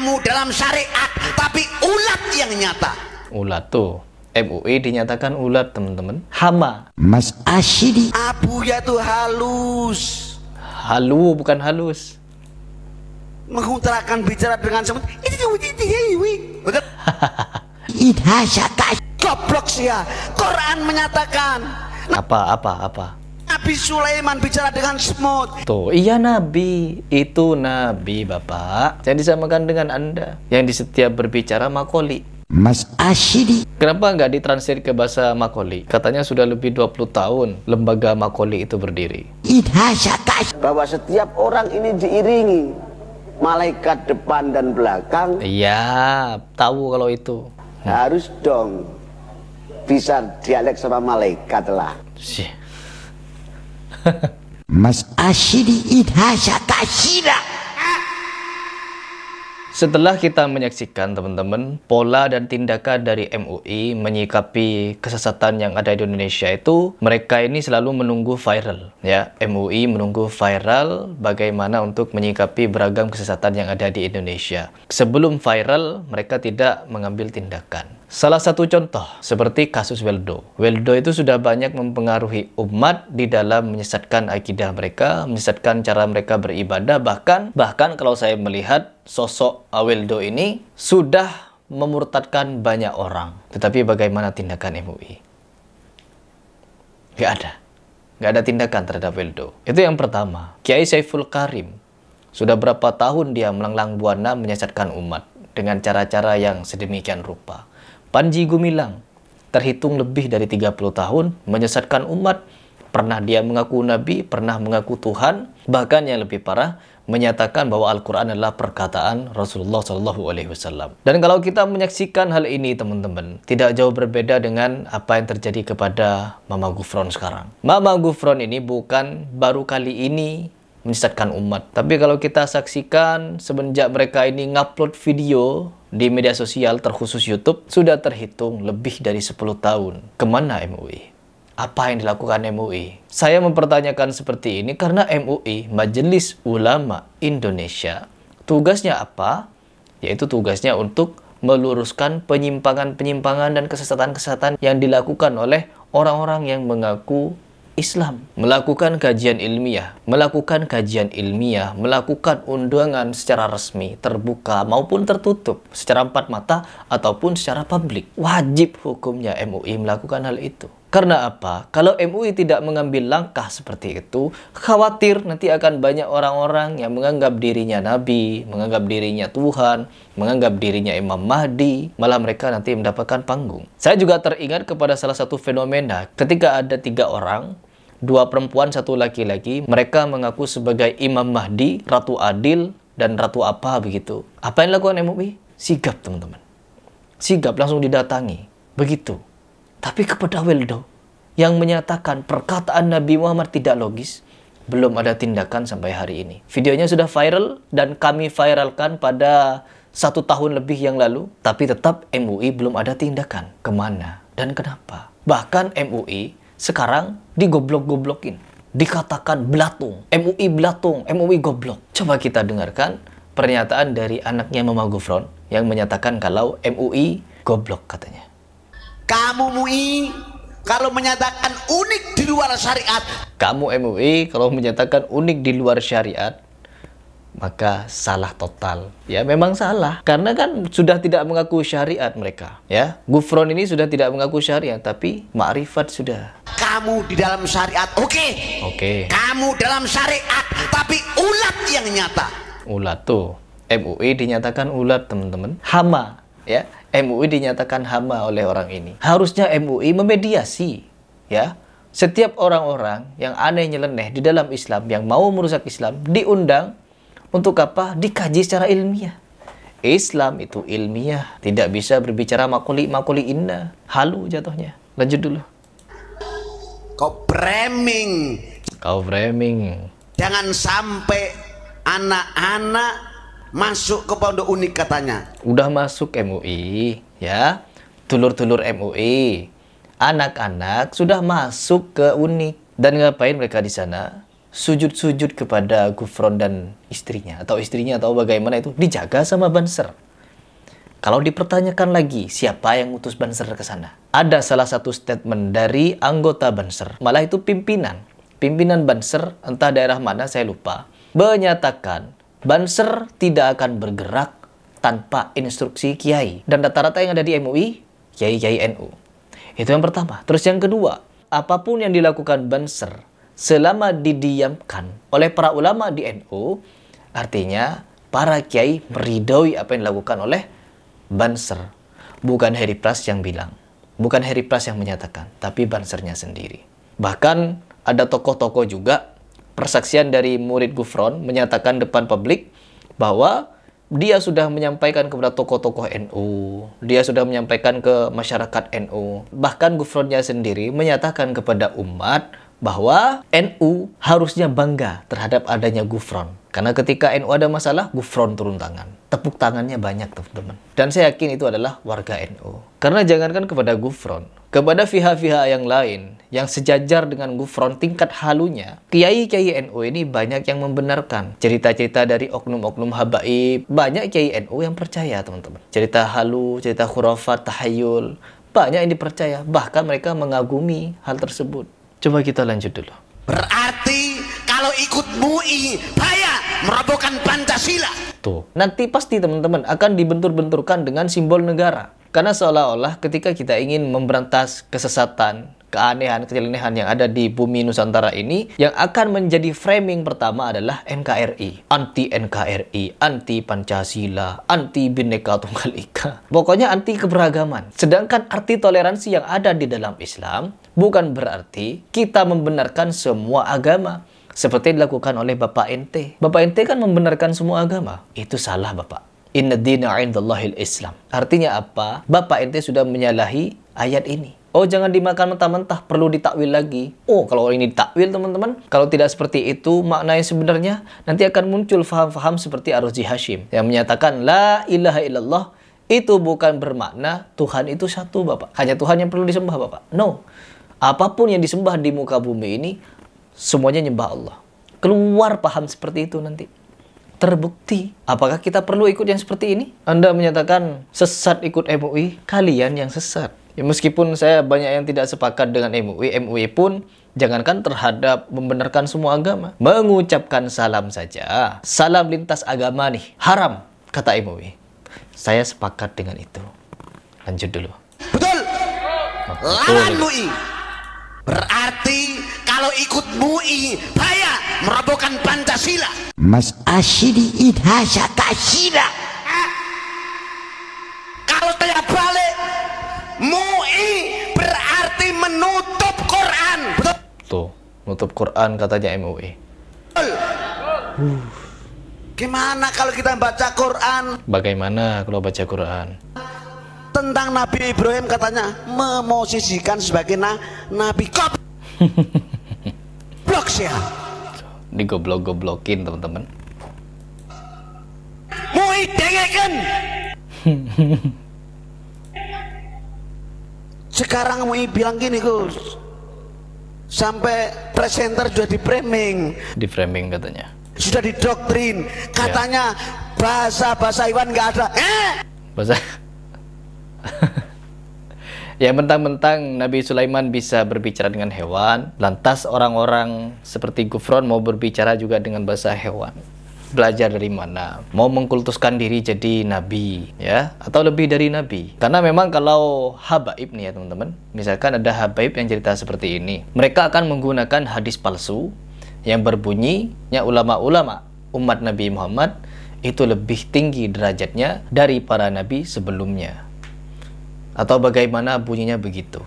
Kamu dalam syariat, tapi ulat yang nyata. Ulat tuh. MUI dinyatakan ulat, teman-teman. Hama. Mas Asyidi. Abuya tuh halus. Halu, bukan halus. Mengutarakan bicara dengan semut. Betul? Goblok sih ya. Quran menyatakan. Apa? Nabi Sulaiman bicara dengan semut. Tuh, iya Nabi. Itu Nabi, Bapak. Jangan disamakan dengan Anda. Yang di setiap berbicara makoli. Mas Asyidi. Kenapa nggak ditranslate ke bahasa makoli? Katanya sudah lebih 20 tahun lembaga makoli itu berdiri. Bahwa setiap orang ini diiringi malaikat depan dan belakang. Iya, tahu kalau itu. Harus dong bisa dialek sama malaikat lah. Mas Asyidi idhasakashira. Setelah kita menyaksikan, teman-teman, pola dan tindakan dari MUI menyikapi kesesatan yang ada di Indonesia itu, mereka ini selalu menunggu viral, ya. MUI menunggu viral bagaimana untuk menyikapi beragam kesesatan yang ada di Indonesia. Sebelum viral, mereka tidak mengambil tindakan. Salah satu contoh, seperti kasus Weldo. Weldo itu sudah banyak mempengaruhi umat di dalam menyesatkan akidah mereka, menyesatkan cara mereka beribadah, bahkan kalau saya melihat sosok Weldo ini sudah memurtadkan banyak orang. Tetapi bagaimana tindakan MUI? Nggak ada tindakan terhadap Weldo. Itu yang pertama. Kiai Saiful Karim, sudah berapa tahun dia melanglang buana menyesatkan umat dengan cara-cara yang sedemikian rupa. Panji Gumilang, terhitung lebih dari 30 tahun menyesatkan umat. Pernah dia mengaku Nabi, pernah mengaku Tuhan, bahkan yang lebih parah, menyatakan bahwa Al-Quran adalah perkataan Rasulullah SAW. Dan kalau kita menyaksikan hal ini, teman-teman, tidak jauh berbeda dengan apa yang terjadi kepada Mama Gufron sekarang. Mama Gufron ini bukan baru kali ini menyesatkan umat. Tapi kalau kita saksikan semenjak mereka ini ngupload video di media sosial terkhusus YouTube, sudah terhitung lebih dari 10 tahun. Kemana MUI? Apa yang dilakukan MUI? Saya mempertanyakan seperti ini karena MUI, Majelis Ulama Indonesia, tugasnya apa? Yaitu tugasnya untuk meluruskan penyimpangan-penyimpangan dan kesesatan-kesesatan yang dilakukan oleh orang-orang yang mengaku Islam, melakukan kajian ilmiah, melakukan undangan secara resmi, terbuka maupun tertutup, secara empat mata ataupun secara publik. Wajib hukumnya MUI melakukan hal itu. Karena apa? Kalau MUI tidak mengambil langkah seperti itu, khawatir nanti akan banyak orang-orang yang menganggap dirinya Nabi, menganggap dirinya Tuhan, menganggap dirinya Imam Mahdi, malah mereka nanti mendapatkan panggung. Saya juga teringat kepada salah satu fenomena ketika ada 3 orang, 2 perempuan, 1 laki-laki, mereka mengaku sebagai Imam Mahdi, Ratu Adil, dan Ratu apa begitu. Apa yang dilakukan MUI? Sigap, teman-teman. Sigap, langsung didatangi. Begitu. Tapi kepada Weldo yang menyatakan perkataan Nabi Muhammad tidak logis, belum ada tindakan sampai hari ini. Videonya sudah viral dan kami viralkan pada 1 tahun lebih yang lalu, tapi tetap MUI belum ada tindakan. Kemana dan kenapa? Bahkan MUI sekarang digoblok-goblokin, dikatakan belatung, MUI goblok. Coba kita dengarkan pernyataan dari anaknya Mama Gufron yang menyatakan kalau MUI goblok katanya. Kamu MUI kalau menyatakan unik di luar syariat. Kamu MUI kalau menyatakan unik di luar syariat, maka salah total. Ya memang salah. Karena kan sudah tidak mengaku syariat mereka. Ya, Gufron ini sudah tidak mengaku syariat, tapi ma'rifat sudah. Kamu di dalam syariat, oke. Kamu dalam syariat, tapi ulat yang nyata. Ulat tuh. MUI dinyatakan ulat, teman-teman. Hama, ya. MUI dinyatakan hama oleh orang ini. Harusnya MUI memediasi, ya. Setiap orang-orang yang aneh nyeleneh di dalam Islam, yang mau merusak Islam, diundang untuk apa? Dikaji secara ilmiah. Islam itu ilmiah, tidak bisa berbicara makuli inna. Halu jatuhnya. Lanjut dulu. Kau framing. Jangan sampai anak-anak masuk ke pondok unik katanya. Udah masuk MUI, ya. Dulur-dulur MUI. Anak-anak sudah masuk ke unik. Dan ngapain mereka di sana? sujud-sujud kepada Gufron dan istrinya atau bagaimana itu dijaga sama Banser. Kalau dipertanyakan lagi siapa yang ngutus Banser ke sana, ada salah satu statement dari anggota Banser, malah itu pimpinan Banser, entah daerah mana saya lupa, menyatakan Banser tidak akan bergerak tanpa instruksi kiai. Dan rata-rata yang ada di MUI kiai-kiai NU. Itu yang pertama. Terus yang kedua, apapun yang dilakukan Banser selama didiamkan oleh para ulama di NU, artinya para kiai meridhoi apa yang dilakukan oleh Banser. Bukan Heri Pras yang bilang, bukan Heri Pras yang menyatakan, tapi Bansernya sendiri. Bahkan ada tokoh-tokoh juga, persaksian dari murid Gufron menyatakan depan publik bahwa dia sudah menyampaikan kepada tokoh-tokoh NU, dia sudah menyampaikan ke masyarakat NU. Bahkan Gufronnya sendiri menyatakan kepada umat bahwa NU harusnya bangga terhadap adanya Gufron. Karena ketika NU ada masalah, Gufron turun tangan. Tepuk tangannya banyak, teman-teman. Dan saya yakin itu adalah warga NU. Karena jangankan kepada Gufron, kepada pihak-pihak yang lain yang sejajar dengan Gufron tingkat halunya, kiai-kiai NU ini banyak yang membenarkan cerita-cerita dari oknum-oknum habaib. Banyak kiai NU yang percaya, teman-teman. Cerita halu, cerita khurafat, tahayul, banyak yang dipercaya. Bahkan mereka mengagumi hal tersebut. Coba kita lanjut dulu. Berarti kalau ikut MUI bahaya merobohkan Pancasila. Tuh, nanti pasti teman-teman akan dibentur-benturkan dengan simbol negara. Karena seolah-olah ketika kita ingin memberantas kesesatan, keanehan, kecelenehan yang ada di bumi Nusantara ini, yang akan menjadi framing pertama adalah NKRI. Anti NKRI, anti Pancasila, anti Bhinneka Tunggal Ika. Pokoknya anti keberagaman. Sedangkan arti toleransi yang ada di dalam Islam bukan berarti kita membenarkan semua agama. Seperti dilakukan oleh Bapak ente. Bapak ente kan membenarkan semua agama. Itu salah, Bapak. Inna dina indallahil Islam. Artinya apa? Bapak ente sudah menyalahi ayat ini. Oh, jangan dimakan mentah-mentah, perlu ditakwil lagi. Oh, kalau ini ditakwil, teman-teman, kalau tidak seperti itu maknanya sebenarnya, nanti akan muncul faham-faham seperti Ar-Razi Hashim yang menyatakan la ilaha illallah itu bukan bermakna Tuhan itu satu, Bapak. Hanya Tuhan yang perlu disembah, Bapak. No. Apapun yang disembah di muka bumi ini semuanya nyembah Allah. Keluar paham seperti itu nanti. Terbukti. Apakah kita perlu ikut yang seperti ini? Anda menyatakan sesat ikut MUI, kalian yang sesat. Ya, meskipun saya banyak yang tidak sepakat dengan MUI pun jangankan terhadap membenarkan semua agama. Mengucapkan salam saja. Salam lintas agama nih, haram, kata MUI. Saya sepakat dengan itu. Lanjut dulu. Betul. Betul. Lawan MUI. Berarti kalau ikut MUI bahaya merobohkan Pancasila. Mas Asyidi idhasya kasyida. Kalau saya balik, MUI berarti menutup Quran. Betul. Tuh, nutup Quran katanya MUI. Gimana kalau kita baca Quran? Bagaimana kalau baca Quran? Tentang Nabi Ibrahim katanya memosisikan sebagai nabi. Kop. Blok sih. Digoblok-goblokin, teman-teman. MUI dengekan. Sekarang MUI bilang gini, Gus. Sampai presenter sudah di-framing. Di-framing katanya. Sudah didoktrin. Katanya bahasa Iwan nggak ada. Bahasa ya, mentang-mentang Nabi Sulaiman bisa berbicara dengan hewan, lantas orang-orang seperti Gufron mau berbicara juga dengan bahasa hewan. Belajar dari mana? Mau mengkultuskan diri jadi nabi, ya? Atau lebih dari nabi? Karena memang kalau habaib nih ya teman-teman, misalkan ada habaib yang cerita seperti ini, mereka akan menggunakan hadis palsu yang berbunyinya ulama-ulama umat Nabi Muhammad itu lebih tinggi derajatnya dari para nabi sebelumnya. Atau bagaimana bunyinya begitu.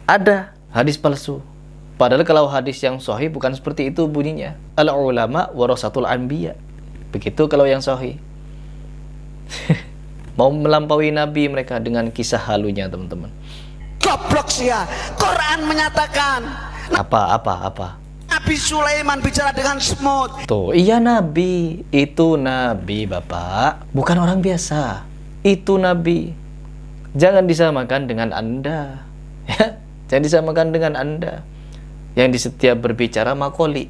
Ada hadis palsu. Padahal kalau hadis yang sahih bukan seperti itu bunyinya. Al-ulama warasatul anbiya. Begitu kalau yang sahih. Mau melampaui nabi mereka dengan kisah halunya, teman-teman. Goblok sih ya. Quran menyatakan Apa? Nabi Sulaiman bicara dengan semut. Tuh, iya nabi. Itu nabi, Bapak. Bukan orang biasa. Itu nabi. Jangan disamakan dengan Anda. Ya, jangan disamakan dengan Anda yang di setiap berbicara makoli.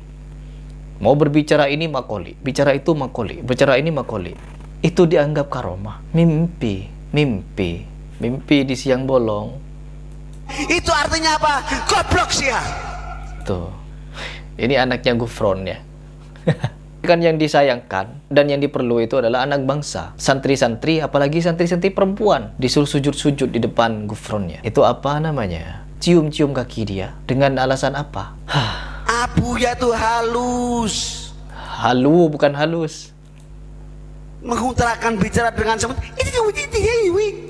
Mau berbicara ini makoli, bicara itu makoli, bicara ini makoli. Itu dianggap karomah. Mimpi, mimpi, mimpi di siang bolong. Itu artinya apa? Goblok sih ya. Tuh. Ini anaknya Gufron ya. Kan yang disayangkan dan yang diperlu itu adalah anak bangsa. Santri-santri, apalagi santri-santri perempuan, disuruh sujud-sujud di depan Gufronnya. Itu apa namanya? Cium-cium kaki dia. Dengan alasan apa? Abuya tuh halus. Halu bukan halus. Mengutarakan bicara dengan semut.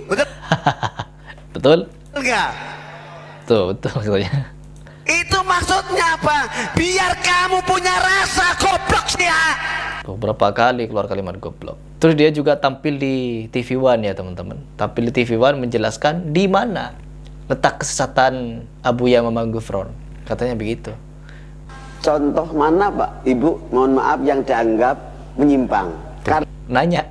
Betul? Betul? Enggak. Tuh, betul maksudnya. Itu maksudnya apa? Biar kamu punya rasa, goblok sih ya. Tuh, berapa kali keluar kalimat goblok. Terus dia juga tampil di TV One ya teman-teman. Tampil di TV One menjelaskan di mana letak kesesatan Abuya Mamang Gufron. Katanya begitu. Contoh mana Pak, Ibu, mohon maaf yang dianggap menyimpang? Karena Nanya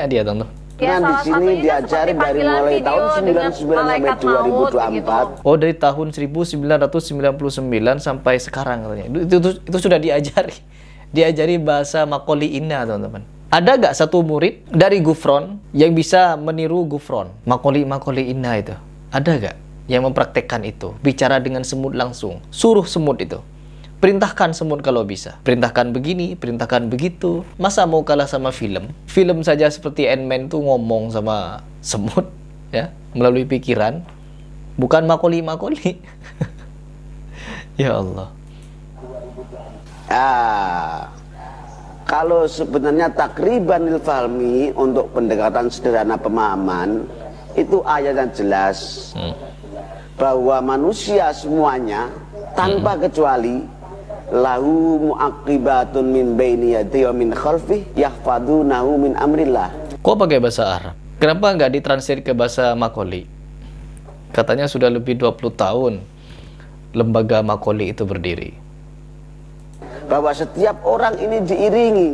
dia teman-teman. Ya, di sini diajari dari mulai tahun 99 sampai 2024. Oh, dari tahun 1999 sampai sekarang katanya. Itu sudah diajari bahasa Makoli Inna teman-teman. Ada gak satu murid dari Gufron yang bisa meniru Gufron? Makoli Inna itu. Ada gak yang mempraktekkan itu? Bicara dengan semut langsung. Suruh semut itu. Perintahkan semut kalau bisa. Perintahkan begini, perintahkan begitu. Masa mau kalah sama film? Film saja seperti Ant-Man tuh ngomong sama semut ya, melalui pikiran. Bukan makoli. Ya Allah. Kalau sebenarnya takribanil fahmi untuk pendekatan sederhana pemahaman, itu ayat yang jelas bahwa manusia semuanya tanpa kecuali lahu muaqibatun min baini yadayhi wa min khalfihi yahfadunahu min amrillah. Kok pakai bahasa Arab? Kenapa nggak ditranslate ke bahasa Makoli? Katanya sudah lebih 20 tahun lembaga Makoli itu berdiri. Bahwa setiap orang ini diiringi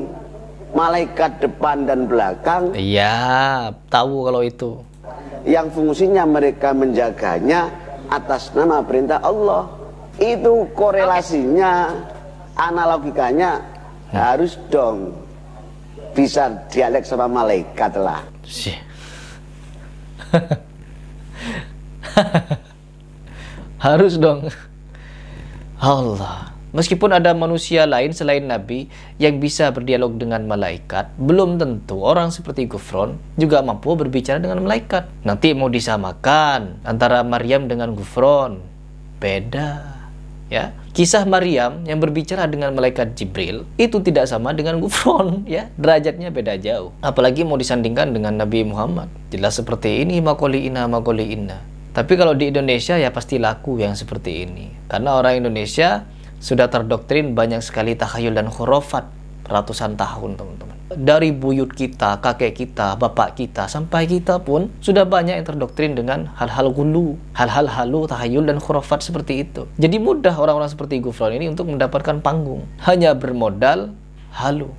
malaikat depan dan belakang. Iya, tahu kalau itu. Yang fungsinya mereka menjaganya atas nama perintah Allah. Itu korelasinya, analogikanya harus dong bisa dialek sama malaikat lah. Harus dong. Allah. Meskipun ada manusia lain selain Nabi yang bisa berdialog dengan malaikat, belum tentu orang seperti Gufron juga mampu berbicara dengan malaikat. Nanti mau disamakan antara Maryam dengan Gufron, beda. Ya, kisah Maryam yang berbicara dengan malaikat Jibril itu tidak sama dengan Gufron, ya, derajatnya beda jauh. Apalagi mau disandingkan dengan Nabi Muhammad, jelas seperti ini makoli inna. Tapi kalau di Indonesia ya pasti laku yang seperti ini, karena orang Indonesia sudah terdoktrin banyak sekali takhayul dan khurafat ratusan tahun teman-teman. Dari buyut kita, kakek kita, bapak kita, sampai kita pun sudah banyak yang terdoktrin dengan hal-hal gulu, hal-hal halu, tahayul dan khurafat seperti itu. Jadi mudah orang-orang seperti Gufron ini untuk mendapatkan panggung, hanya bermodal halu.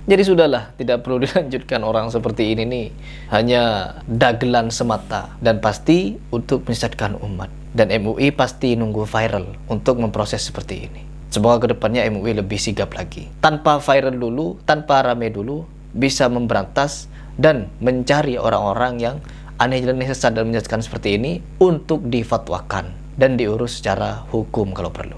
Jadi sudahlah, tidak perlu dilanjutkan orang seperti ini nih, hanya dagelan semata dan pasti untuk menyesatkan umat. Dan MUI pasti nunggu viral untuk memproses seperti ini. Semoga kedepannya MUI lebih sigap lagi. Tanpa viral dulu, tanpa rame dulu, bisa memberantas dan mencari orang-orang yang aneh dan sesat dan menyesatkan seperti ini untuk difatwakan dan diurus secara hukum kalau perlu.